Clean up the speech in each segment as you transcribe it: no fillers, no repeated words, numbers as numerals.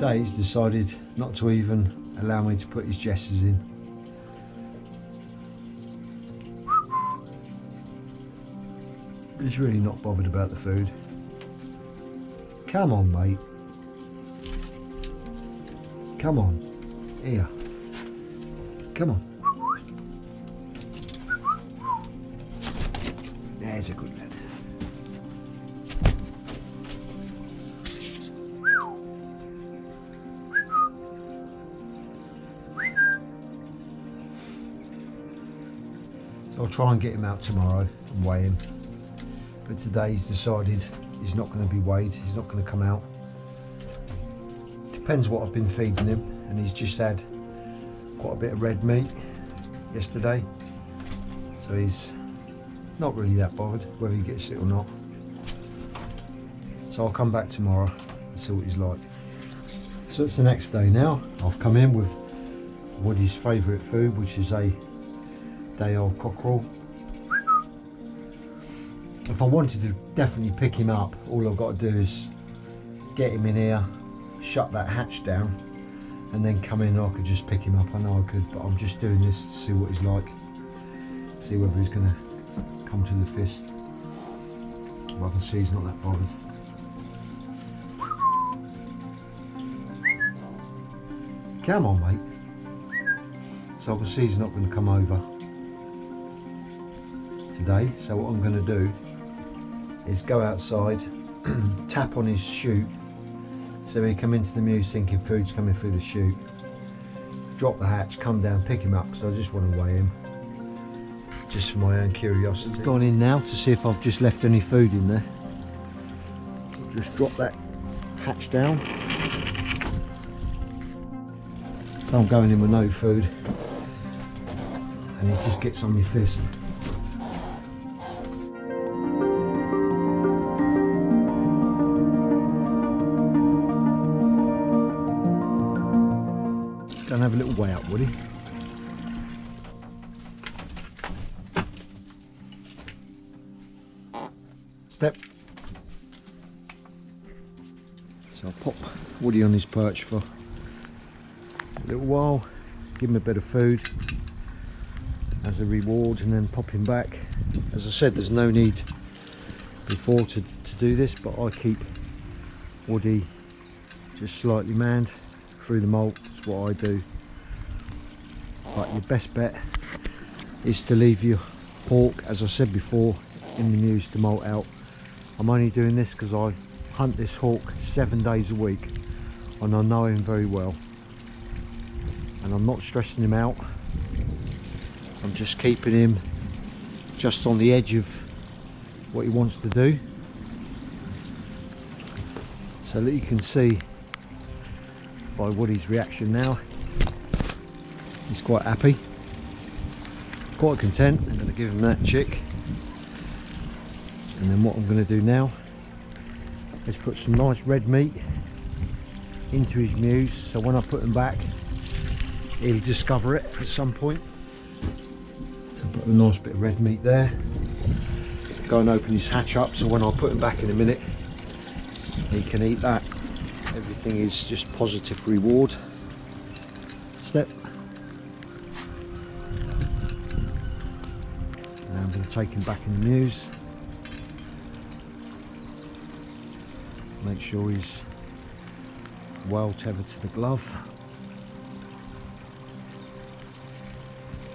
today he's decided not to even allow me to put his jesses in. He's really not bothered about the food. Come on, mate. Come on. Here. Come on. There's a good lad. So I'll try and get him out tomorrow and weigh him. But today he's decided he's not going to be weighed, he's not going to come out. Depends what I've been feeding him, and he's just had quite a bit of red meat yesterday. So he's not really that bothered whether he gets it or not. So I'll come back tomorrow and see what he's like. So it's the next day now. I've come in with Woody's favourite food, which is a day-old cockerel. If I wanted to definitely pick him up, all I've got to do is get him in here, shut that hatch down, and then come in and I could just pick him up. I know I could, but I'm just doing this to see what he's like, see whether he's going to come to the fist. Well, I can see he's not that bothered. Come on, mate. So I can see he's not going to come over today. So what I'm going to do is go outside, tap on his chute, so he come into the mews thinking food's coming through the chute, drop the hatch, come down, pick him up, because I just want to weigh him, just for my own curiosity. He's gone in now to see if I've just left any food in there. I'll just drop that hatch down. So I'm going in with no food, and he just gets on my fist. Go and have a little weigh up, Woody. Step. So I'll pop Woody on his perch for a little while, give him a bit of food as a reward, and then pop him back. As I said, there's no need before to do this, but I keep Woody just slightly manned through the molt. That's what I do. But your best bet is to leave your hawk, as I said before, in the mews to molt out. I'm only doing this because I hunt this hawk 7 days a week and I know him very well, and I'm not stressing him out. I'm just keeping him just on the edge of what he wants to do, so that you can see by Woody's reaction now, he's quite happy, quite content. I'm going to give him that chick, and then what I'm going to do now is put some nice red meat into his mews, so when I put him back he'll discover it at some point. So put a nice bit of red meat there, go and open his hatch up, so when I put him back in a minute he can eat that. Everything is just positive reward. Step. Now I'm going to take him back in the mews. Make sure he's well tethered to the glove.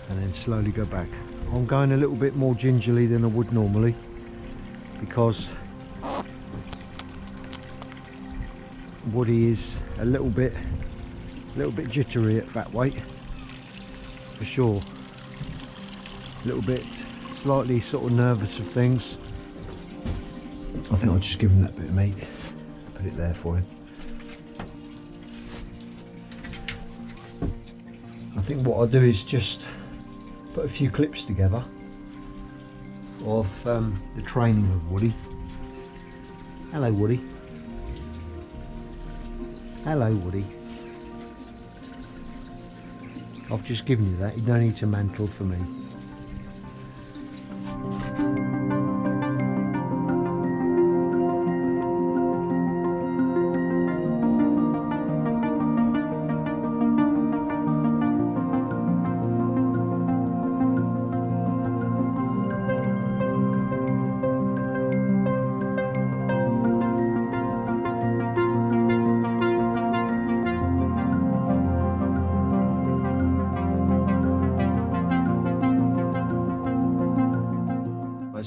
And then slowly go back. I'm going a little bit more gingerly than I would normally, because Woody is a little bit jittery at fat weight, for sure. A little bit, slightly sort of nervous of things. I think I'll just give him that bit of meat, put it there for him. I think what I'll do is just put a few clips together of the training of Woody. Hello, Woody. Hello, Woody. I've just given you that, you don't need to mantle for me.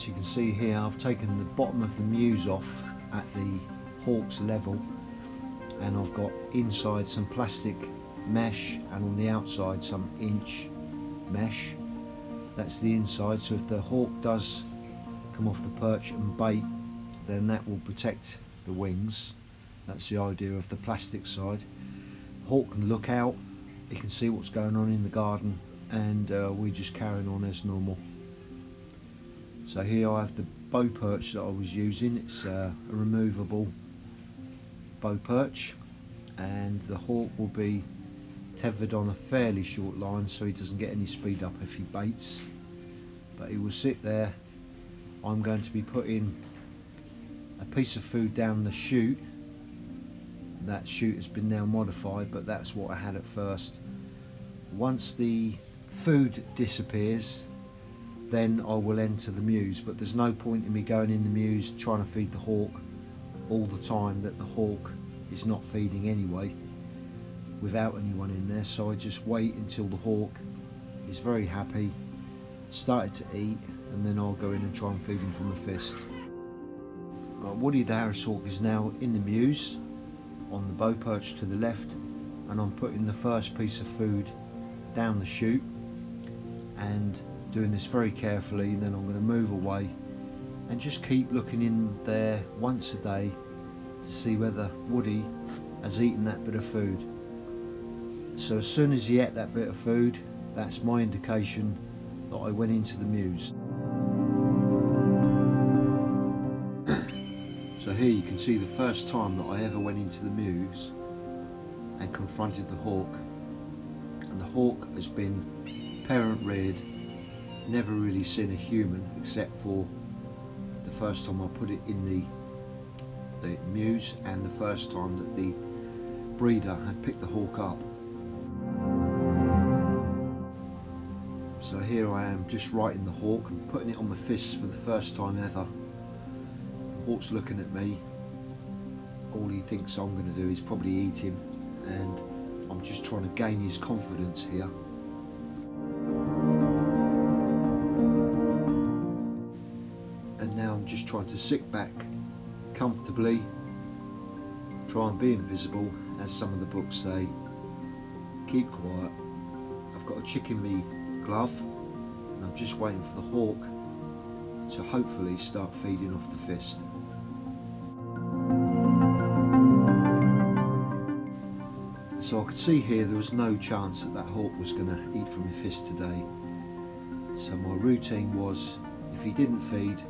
as you can see here, I've taken the bottom of the mews off at the hawk's level, and I've got inside some plastic mesh and on the outside some inch mesh. That's the inside, so if the hawk does come off the perch and bait, then that will protect the wings. That's the idea of the plastic side. The hawk can look out, he can see what's going on in the garden, and we're just carrying on as normal. So here I have the bow perch that I was using. It's a removable bow perch, and the hawk will be tethered on a fairly short line so he doesn't get any speed up if he baits, but he will sit there. I'm going to be putting a piece of food down the chute. That chute has been now modified, but that's what I had at first. Once the food disappears, then I will enter the mews, but there's no point in me going in the mews trying to feed the hawk all the time that the hawk is not feeding anyway without anyone in there. So I just wait until the hawk is very happy, started to eat, and then I'll go in and try and feed him from a fist. Woody the Harris hawk is now in the mews on the bow perch to the left, and I'm putting the first piece of food down the chute and doing this very carefully, and then I'm going to move away and just keep looking in there once a day to see whether Woody has eaten that bit of food. So as soon as he ate that bit of food, that's my indication that I went into the mews. So here you can see the first time that I ever went into the mews and confronted the hawk. And the hawk has been parent reared, never really seen a human except for the first time I put it in the mews, and the first time that the breeder had picked the hawk up. So here I am just righting the hawk and putting it on my fists for the first time ever. The hawk's looking at me. All he thinks I'm going to do is probably eat him, and I'm just trying to gain his confidence here. And now I'm just trying to sit back comfortably, try and be invisible, as some of the books say, keep quiet. I've got a chick in me glove, and I'm just waiting for the hawk to hopefully start feeding off the fist. So I could see here there was no chance that hawk was going to eat from my fist today. So my routine was, if he didn't feed,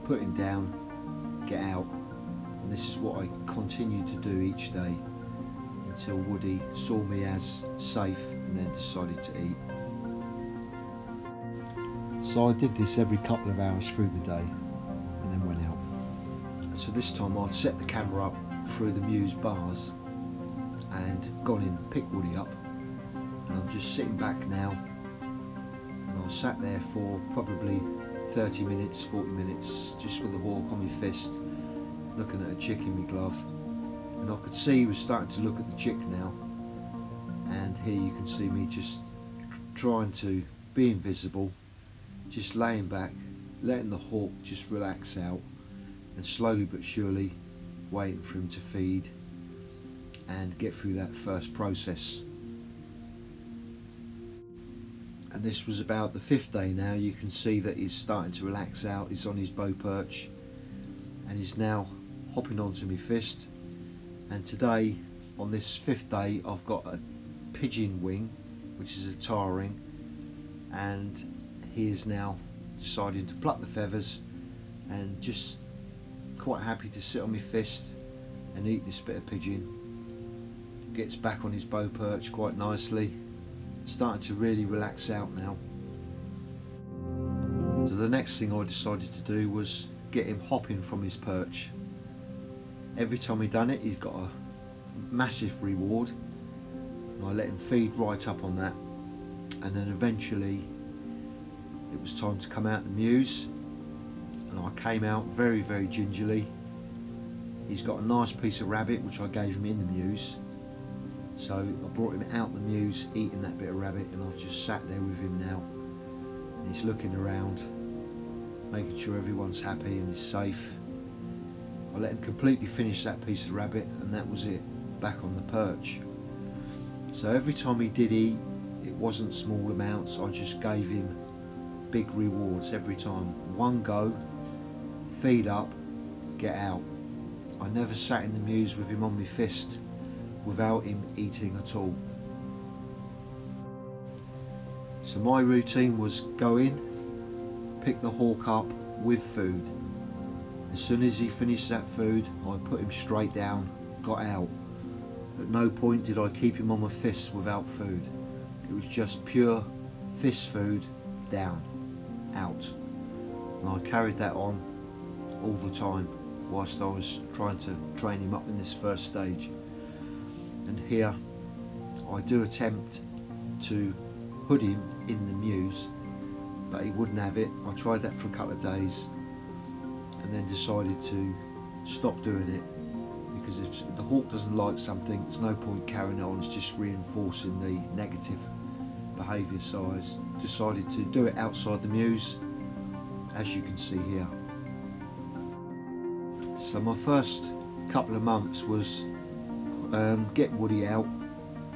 put him down, get out, and this is what I continued to do each day until Woody saw me as safe and then decided to eat. So I did this every couple of hours through the day and then went out. So this time I'd set the camera up through the mews bars and gone in and picked Woody up, and I'm just sitting back now, and I sat there for probably 30 minutes, 40 minutes just with the hawk on my fist, looking at a chick in my glove, and I could see he was starting to look at the chick now, and here you can see me just trying to be invisible, just laying back, letting the hawk just relax out, and slowly but surely waiting for him to feed and get through that first process. And this was about the 5th day now. You can see that he's starting to relax out, he's on his bow perch, and he's now hopping onto my fist. And today, on this 5th day, I've got a pigeon wing, which is a tarring, and he is now deciding to pluck the feathers and just quite happy to sit on my fist and eat this bit of pigeon. Gets back on his bow perch quite nicely, starting to really relax out now. So the next thing I decided to do was get him hopping from his perch. Every time he done it, he's got a massive reward, and I let him feed right up on that, and then eventually it was time to come out the mews, and I came out very gingerly. He's got a nice piece of rabbit which I gave him in the mews. So I brought him out the mews, eating that bit of rabbit, and I've just sat there with him now. And he's looking around, making sure everyone's happy and is safe. I let him completely finish that piece of rabbit, and that was it, back on the perch. So every time he did eat, it wasn't small amounts, I just gave him big rewards every time. One go, feed up, get out. I never sat in the mews with him on my fist without him eating at all. So my routine was go in, pick the hawk up with food. As soon as he finished that food, I put him straight down, got out. At no point did I keep him on my fists without food. It was just pure fist food, down, out. And I carried that on all the time whilst I was trying to train him up in this first stage. And here I do attempt to hood him in the mews, but he wouldn't have it. I tried that for a couple of days and then decided to stop doing it, because if the hawk doesn't like something, there's no point carrying it on, it's just reinforcing the negative behaviour. So I decided to do it outside the mews, as you can see here. So my first couple of months was get Woody out,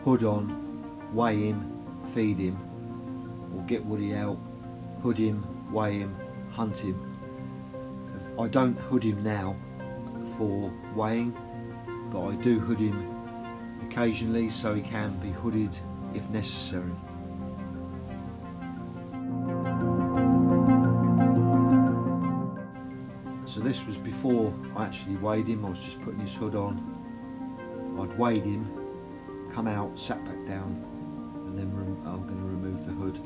hood on, weigh him, feed him, or get Woody out, hood him, weigh him, hunt him. I don't hood him now for weighing, but I do hood him occasionally so he can be hooded if necessary. So this was before I actually weighed him. I was just putting his hood on. I'd weighed him, come out, sat back down, and then I'm going to remove the hood.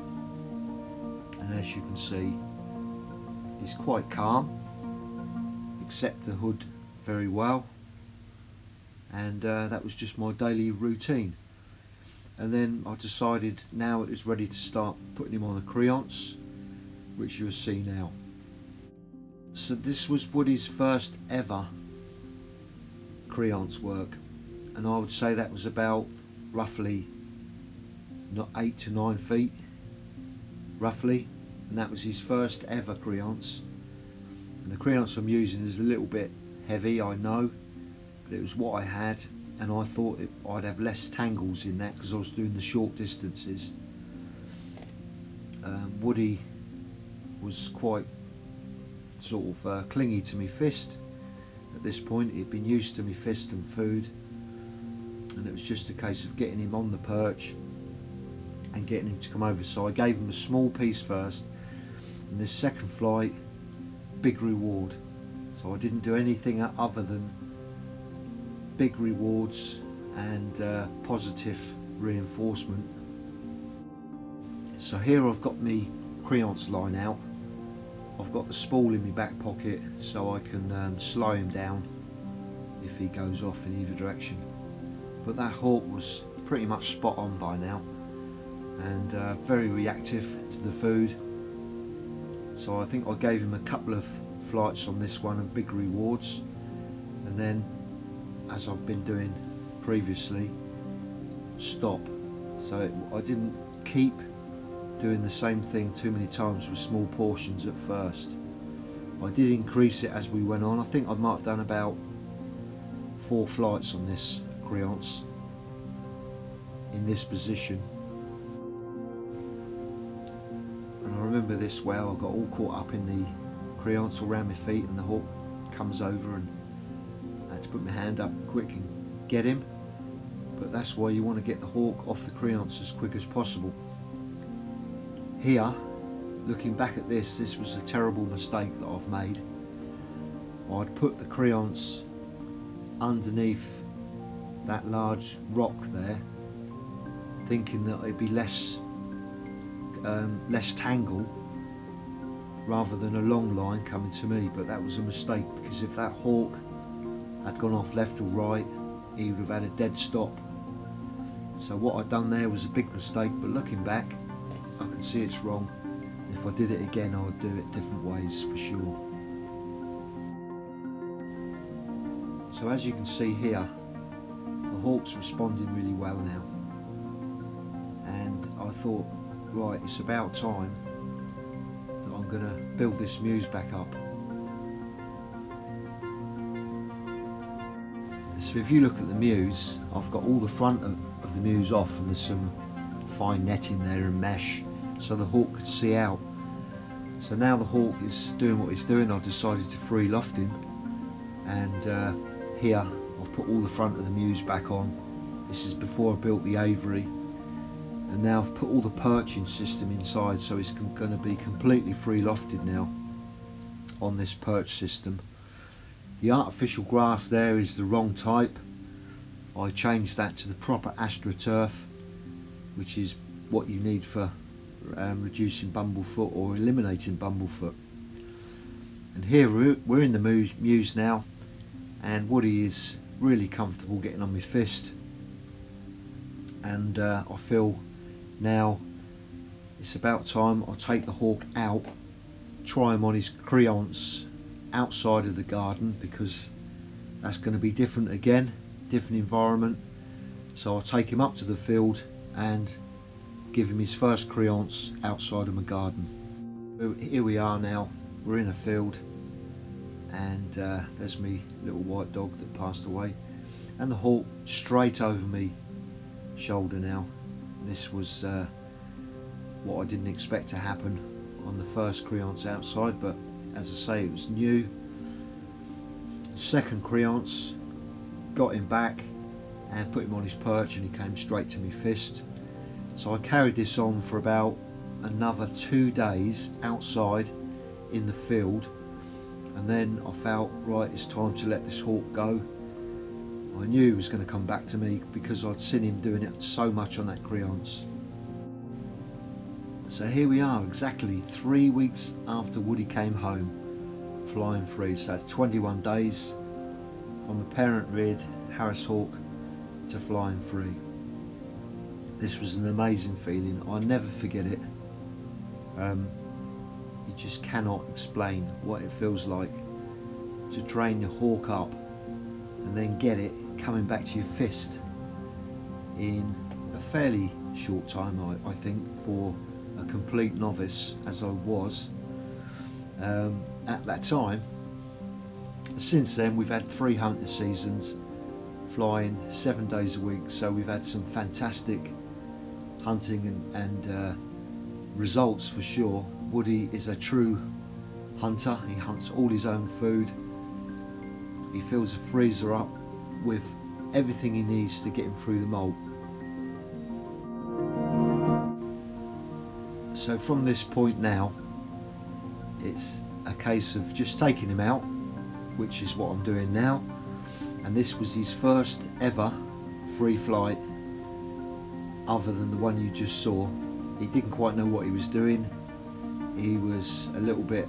And as you can see, he's quite calm, accept the hood very well, and that was just my daily routine. And then I decided now it was ready to start putting him on a creance, which you'll see now. So this was Woody's first ever creance work, and I would say that was about roughly 8 to 9 feet roughly, and that was his first ever creance. And the creance I'm using is a little bit heavy, I know, but it was what I had, and I thought I'd have less tangles in that because I was doing the short distances. Woody was quite sort of clingy to my fist at this point. He'd been used to my fist and food, and it was just a case of getting him on the perch and getting him to come over. So I gave him a small piece first, and this second flight, big reward. So I didn't do anything other than big rewards and positive reinforcement. So here I've got my creance line out. I've got the spool in my back pocket so I can slow him down if he goes off in either direction. But that hawk was pretty much spot on by now, and very reactive to the food. So I think I gave him a couple of flights on this one and big rewards, and then, as I've been doing previously, stop. So I didn't keep doing the same thing too many times with small portions at first. I did increase it as we went on. I think I might have done about 4 flights on this creance in this position. And I remember this well, I got all caught up in the creance all around my feet, and the hawk comes over and I had to put my hand up quick and get him. But that's why you want to get the hawk off the creance as quick as possible. Here, looking back at this was a terrible mistake that I've made. I'd put the creance underneath that large rock there, thinking that it'd be less tangle rather than a long line coming to me, but that was a mistake, because if that hawk had gone off left or right, he would have had a dead stop. So what I'd done there was a big mistake, but looking back I can see it's wrong. If I did it again, I would do it different ways for sure. So as you can see here, the hawk's responding really well now, and I thought, right, it's about time that I'm going to build this mews back up. So if you look at the mews, I've got all the front of the mews off, and there's some fine netting there and mesh so the hawk could see out. So now the hawk is doing what he's doing, I've decided to free loft him, and here I've put all the front of the mews back on. This is before I built the aviary, and now I've put all the perching system inside, so it's going to be completely free lofted now on this perch system. The artificial grass there is the wrong type. I changed that to the proper AstroTurf, which is what you need for reducing bumblefoot or eliminating bumblefoot. And here we're in the mews now, and Woody is really comfortable getting on my fist, and I feel now it's about time I take the hawk out, try him on his creance outside of the garden, because that's going to be different again, different environment. So I'll take him up to the field and give him his first creance outside of my garden. Here we are now, we're in a field, and there's me little white dog that passed away, and the hawk straight over me shoulder now. This was what I didn't expect to happen on the first creance outside, but as I say, it was new. Second creance, got him back and put him on his perch, and he came straight to me fist. So I carried this on for about another 2 days outside in the field, and then I felt, right, it's time to let this hawk go. I knew he was going to come back to me because I'd seen him doing it so much on that creance. So here we are, exactly 3 weeks after Woody came home, flying free. So that's 21 days from a parent reared Harris hawk to flying free. This was an amazing feeling, I'll never forget it. You just cannot explain what it feels like to train your hawk up and then get it coming back to your fist in a fairly short time, I think, for a complete novice as I was at that time. Since then we've had 3 hunting seasons, flying 7 days a week, so we've had some fantastic hunting and results for sure. Woody is a true hunter, he hunts all his own food, he fills the freezer up with everything he needs to get him through the molt. So from this point now, it's a case of just taking him out, which is what I'm doing now. And this was his first ever free flight, other than the one you just saw. He didn't quite know what he was doing. He was a little bit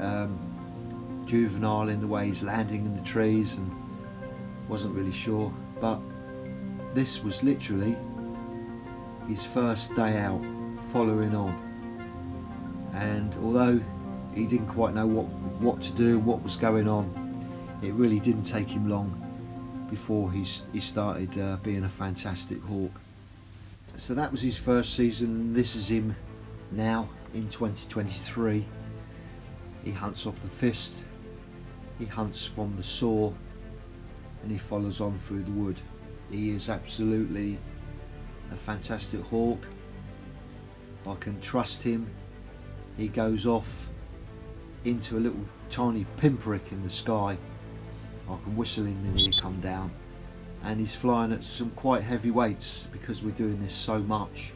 juvenile in the way he's landing in the trees and wasn't really sure. But this was literally his first day out, following on. And although he didn't quite know what to do, what was going on, it really didn't take him long before he started being a fantastic hawk. So that was his first season. This is him now in 2023. He hunts off the fist, he hunts from the saw, and he follows on through the wood. He is absolutely a fantastic hawk. I can trust him. He goes off into a little tiny pinprick in the sky. I can whistle him and he'll come down. And he's flying at some quite heavy weights because we're doing this so much.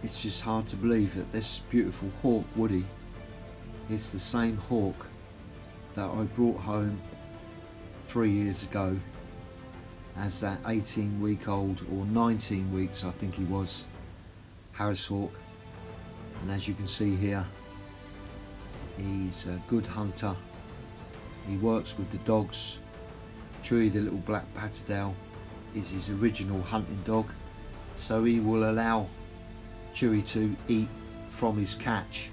It's just hard to believe that this beautiful hawk, Woody, is the same hawk that I brought home 3 years ago as that 18-week-old, or 19 weeks I think he was, Harris hawk. And as you can see here, he's a good hunter, He works with the dogs. Chewy, the little black Patterdale, is his original hunting dog, so he will allow Chewy to eat from his catch,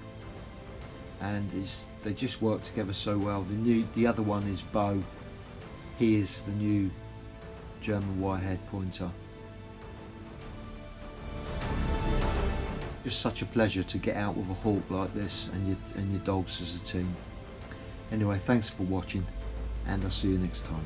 and they just work together so well. The other one is Bo. He is the new German Wirehead pointer. Just such a pleasure to get out with a hawk like this and your dogs as a team. Anyway, thanks for watching, and I'll see you next time.